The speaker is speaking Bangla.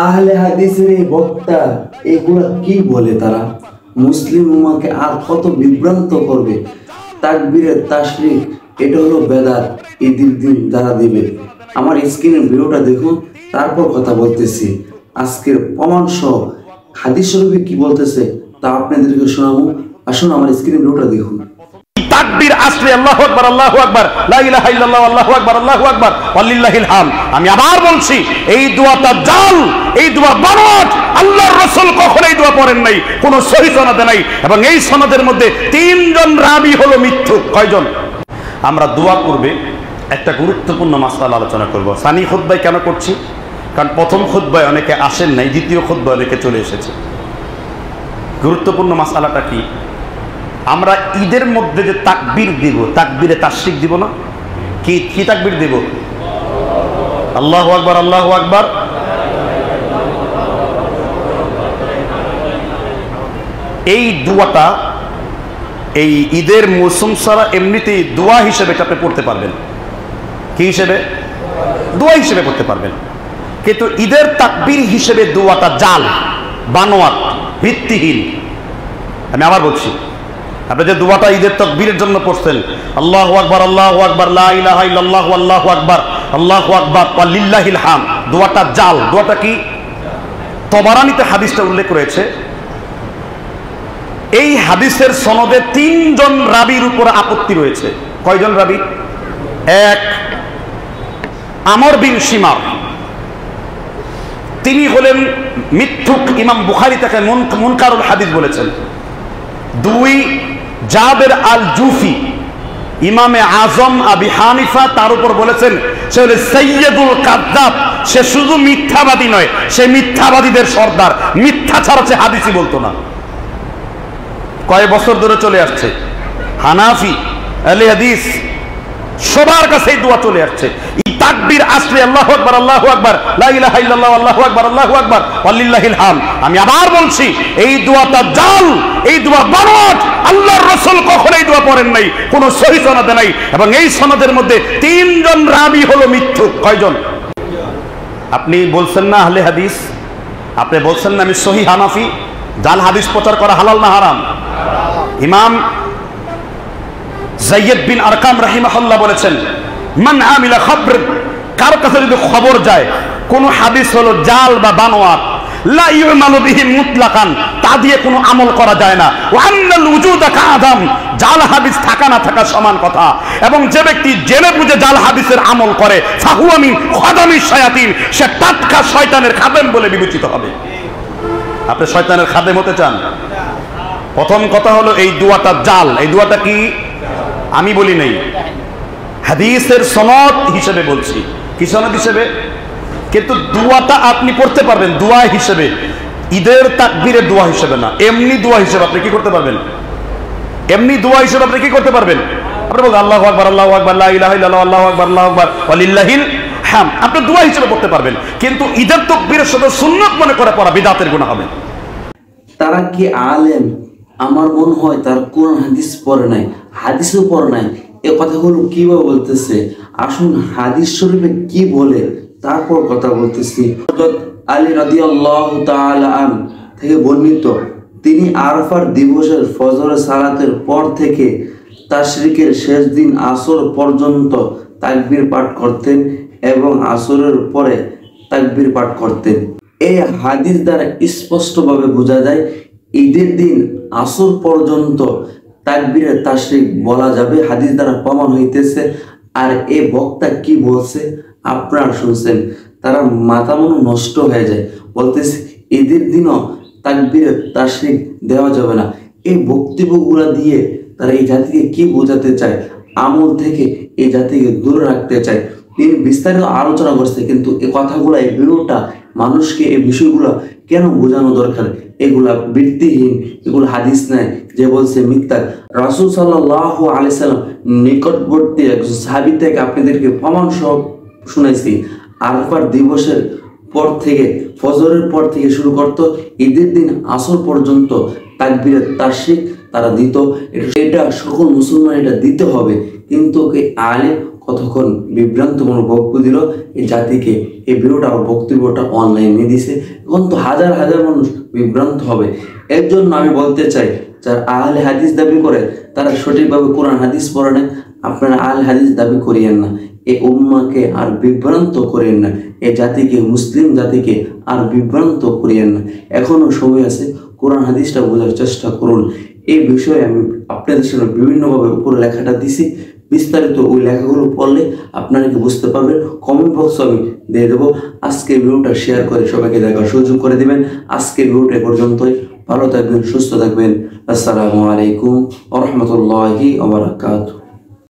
আহলে হাদিসের এই বক্তা এগুলা কি বলে? তারা মুসলিম উম্মাহকে আর কত বিভ্রান্ত করবে। তাকবীরের তাশরিক এটা হলো বেদাত, ঈদের দিন যারা দিবে। আমার স্ক্রিনের ভিডিওটা দেখুন, তারপর কথা বলতেছি। আজকের প্রমাণ সহ হাদিস শরীফে কি বলতেছে তা আপনাদেরকে শোনাবো। আসুন আমার স্ক্রিনের ভিডিওটা দেখুন। তাকবীর আসলে আল্লাহু আকবার, আল্লাহু আকবার, লা ইলাহা ইল্লাল্লাহ, আল্লাহু আকবার, আল্লাহু আকবার, ওয়ালিল্লাহিল হামদ। আমি আবার বলছি, এই দোয়াটা জাল, এই দোয়া বানোয়াট। আল্লাহর রাসূল কখনো এই দোয়া পড়েন নাই, কোনো সহিহ সনদে নাই, এবং এই সনদের মধ্যে তিনজন রাবী হলো মিথ্যুক। কয়জন? আমরা দোয়া করবে একটা গুরুত্বপূর্ণ মাসআলা আলোচনা করব। সানি খুতবায় কেন করছি? কারণ প্রথম খুতবায় অনেকে আসেন নাই, দ্বিতীয় খুতবায় অনেকে চলে এসেছে। গুরুত্বপূর্ণ মাসআলাটা কি? আমরা ঈদের মধ্যে যে তাকবীর দিব, তাকবীরে তাশরিক দিব না? কি কি তাকবীর দিব? আল্লাহু আকবার, আল্লাহু আকবার। এই দোয়াটা এই ঈদের মৌসুম ছাড়া এমনিতেই দোয়া হিসেবে আপনি পড়তে পারবেন। কি হিসেবে? দোয়া হিসেবে পড়তে পারবেন। কিন্তু ঈদের তাকবীর হিসেবে দোয়াটা জাল, বানোয়াট, ভিত্তিহীন। আমি আবার বলছি, আপনি যে দোয়াটা ঈদের তাকবীরের জন্য পড়ছেন, আল্লাহু আকবার, আল্লাহু আকবার, লা ইলাহা ইল্লাল্লাহ, আল্লাহু আকবার, আল্লাহু আকবার, ওয়ালিল্লাহিল হামদ, দোয়াটা জাল। দোয়াটা কি? তবারানীতে হাদিসটা উল্লেখ রয়েছে। এই হাদিসের সনদে তিনজন রাবীর উপর আপত্তি রয়েছে। কয়জন রাবী? এক, আমর বিন শিমার, তিনি হলেন মিথ্যুক, ইমাম বুখারী তাকে মুনকারুল হাদিস বলেছেন। দুই, জাবের আল জুফি, ইমামে আজম আবি হানিফা তার উপর বলেছেন সে হলো সাইয়্যিদুল কাযযাব, সে শুধু মিথ্যাবাদী নয়, সে মিথ্যাবাদীদের সর্দার, মিথ্যা ছাড়া সে হাদিসই বলতো না। কয়েক বছর ধরে চলে আসছে। হানাফি, আহলে হাদিস সবার কাছে এই দোয়া চলে আসছে। তাকবীর আসলে আল্লাহু আকবার, আল্লাহু আকবার, লা ইলাহা ইল্লাল্লাহ, আল্লাহু আকবার, আল্লাহু আকবার, ওয়ালিল্লাহিল হামদ। আমি আবার বলছি, এই দোয়াটা জাল, এই দোয়া বানোয়াট। আল্লাহর রাসূল কখনো এই দোয়া পড়েন নাই, কোনো সহিহ সনদে নাই, এবং এই সনদের মধ্যে তিনজন রাবী হলো মিথ্যুক। কয়জন? আপনি বলছেন না আহলে হাদিস, আপনি বলছেন না আমি সহিহ হানাফি। জাল হাদিস প্রচার করা হালাল না হারাম? ইমাম যায়েদ বিন আরকাম রাহিমাহুল্লাহ বলেছেন, মান আমিলা খবর, কার কাছে যদি খবর যায় কোন হাদিস হলো জাল বা বানোয়াট, লা ইউমালু বিহি মুতলাকান, তা দিয়ে কোনো আমল করা যায় না। ওয়া আন্নাল উজুদা কাআদাম, জাল হাদিস থাকা না থাকা সমান কথা। এবং যে ব্যক্তি জেনে বুঝে জাল হাদিসের আমল করে, ফাহুয়া মিন খাদামিশ শায়াতিন, সে টাটকা শয়তানের খাদেম বলে বিবেচিত হবে। আপনি শয়তানের খাদেম হতে চান? প্রথম কথা হলো এই দোয়াটা জাল। এই দোয়াটা কি? আমি বলি নাই, হাদিসের সনদ হিসেবে বলছি। কি সনদ হিসেবে? কিন্তু দোয়াটা আপনি পড়তে পারবেন দোয়া হিসেবে, ঈদের তাকবীরের দোয়া হিসেবে না। এমনি দোয়া হিসেবে আপনি কি করতে পারবেন? এমনি দোয়া হিসেবে আপনি কি করতে পারবেন? আপনি বলবেন আল্লাহু আকবার, আল্লাহু আকবার, লা ইলাহা ইল্লাল্লাহ, আল্লাহু আকবার, আল্লাহু আকবার, ওয়ালিল্লাহিল হামদ। আপনি দোয়া হিসেবে পড়তে পারবেন, কিন্তু ঈদের তাকবীরের সাথে সুন্নাত মনে করে পড়া বিদআতের গুনাহ হবে। তারা কি আলেম? আমার মনে হয় তার কোরআন হাদিস পড়ে নাই, হাদিসও পড়ে নাই। এ কথাগুলো কিভাবে বলতেছে? আসুন হাদিস শরীফে কি বলে তারপর কথা বলতেছি। হযরত আলী রাদিয়াল্লাহু তাআলা আন থেকে বর্ণিত, তিনি আরাফার দিবসের ফজরের সালাতের পর থেকে তাশরিকের শেষ দিন আসর পর্যন্ত তাকবীর পাঠ করতেন এবং আসরের পরে তাকবীর পাঠ করতেন। এই হাদিস দ্বারা স্পষ্টভাবে বোঝা যায় ঈদের দিন আসর পর্যন্ত তাকবীরে তাশরিক বলা যাবে, হাদিস দ্বারা প্রমাণ হইতেছে। আর এই বক্তা কি বলছে আপনারা শুনছেন, তারা মাথা মনো নষ্ট হয়ে যায়, বলতেছে ঈদের দিনও তাকবীরে তাশরিক দেওয়া যাবে না। এই বক্তব্যগুলা দিয়ে তারা এই জাতিকে কি বোঝাতে চায়? আমল থেকে এই জাতিকে দূরে রাখতে চায়। তিনি বিস্তারিত আলোচনা করছে, কিন্তু এই কথাগুলো, এই ভিডিওটা মানুষকে এই বিষয়গুলো কেন বোঝানো দরকার? এগুলা ভিত্তিহীন, এগুলো হাদিস নাই। যে বলছে মিথ্যা। রাসূল সাল্লাল্লাহু আলাইহি সাল্লাম নিকটবর্তী একজন সাহাবী থেকে আপনাদেরকে প্রমাণ সহ শুনাইছি, আরাফার দিবসের পর থেকে, ফজরের পর থেকে শুরু করত, ঈদের দিন আসর পর্যন্ত তাকবীরে তাশরিক তারা দিত। এটা সকল মুসলমান এটা দিতে হবে, কিন্তু আলেম কতক্ষণ বিভ্রান্তমূলক বক্তব্য দিল এই জাতিকে। এই ভিডিওটা বক্তব্যটা অনলাইনে দিছে, এখন তো হাজার হাজার মানুষ বিভ্রান্ত হবে। এর জন্য আমি বলতে চাই, যারা আহলে হাদিস দাবি করে তারা সঠিকভাবে কোরআন হাদিস পড়ে না। আপনারা আহলে হাদিস দাবি করিয়েন না, এই উম্মাকে আর বিভ্রান্ত করেন না, এই জাতিকে, মুসলিম জাতিকে আর বিভ্রান্ত করিয়েন না। এখনো সময় আছে, কোরআন হাদিসটা বোঝার চেষ্টা করুন। এই বিষয়ে আমি আপনাদের সামনে বিভিন্নভাবে উপরে লেখাটা দিছি, বিস্তারিত ওই লেখাগুলো পড়লে আপনারা কি বুঝতে পারবেন। কমেন্ট বক্স আমি দিয়ে দেবো। আজকের ভিডিওটা শেয়ার করে সবাইকে দেখার সুযোগ করে দিবেন। আজকের ভিডিওটা পর্যন্তই। ভালো থাকবেন, সুস্থ থাকবেন। আসসালামু আলাইকুম ওয়া রাহমাতুল্লাহি ওয়া বারাকাতুহু।